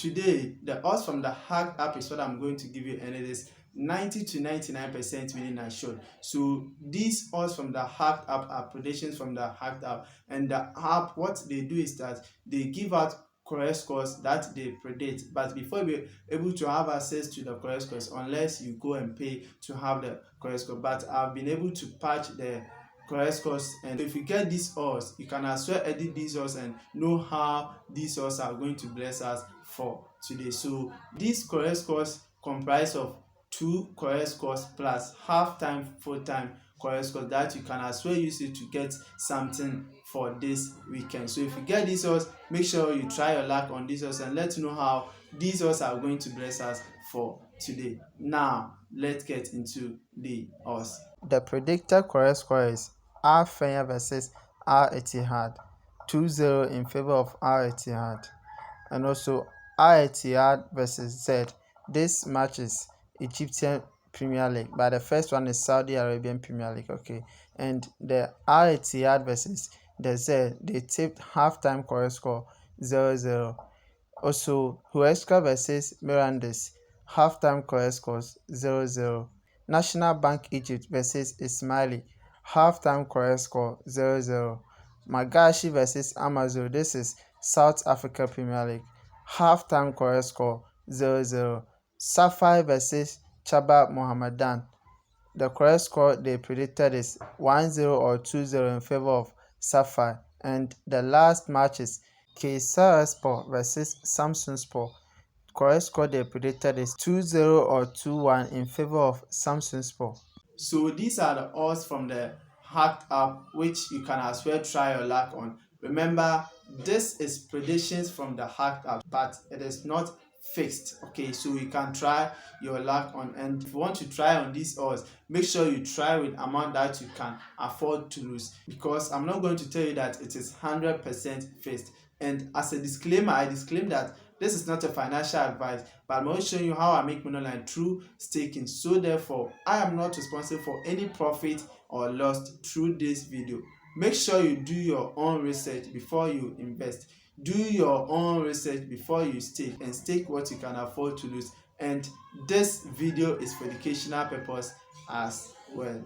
today the odds from the hacked app is what I'm going to give you, and it is 90 to 99% winning assured. So these odds from the hacked app are predictions from the hacked app, and the app, what they do is that they give out correct scores that they predict, but before you be able to have access to the correct scores unless you go and pay to have the correct score. But I've been able to patch the correct scores, and if you get these odds, you can as well edit these odds and know how these odds are going to bless us for today. So these correct scores comprise of 2 correct scores plus half-time, full-time correct scores that you can as well use it to get something for this weekend. So if you get these odds, make sure you try your luck on these odds and let you know how these odds are going to bless us for today. Now let's get into the odds. The predicted correct score is Al Fenya versus Al Ittihad, 2-0 in favor of Al Ittihad. And also Al Ittihad versus Z. This match is Egyptian Premier League, but the first one is Saudi Arabian Premier League. Okay, and the Al Ittihad versus the Z, they tipped halftime correct score 0-0. Also Huesca versus Mirandés, halftime correct scores 0-0. National Bank Egypt versus Ismaili, halftime correct score 0-0. Magashi versus Amazon, this is South Africa Premier League, halftime correct score 0-0. Safai versus Chaba Mohammedan, the correct score they predicted is 1-0 or 2-0 in favor of Safai. And the last match is Kayserispor versus Samsunspor. Correct score they predicted is 2-0 or 2-1 in favor of Samsunspor. So these are the odds from the hacked app, which you can as well try your luck on. Remember, this is predictions from the hacked app, but it is not fixed. Okay, so you can try your luck on, and if you want to try on these odds, make sure you try with amount that you can afford to lose, because I'm not going to tell you that it is 100% fixed. And as a disclaimer, I disclaim that this is not a financial advice, but I'm only showing you how I make money online through staking. So therefore, I am not responsible for any profit or loss through this video. Make sure you do your own research before you invest. Do your own research before you stake, and stake what you can afford to lose. And this video is for educational purpose as well.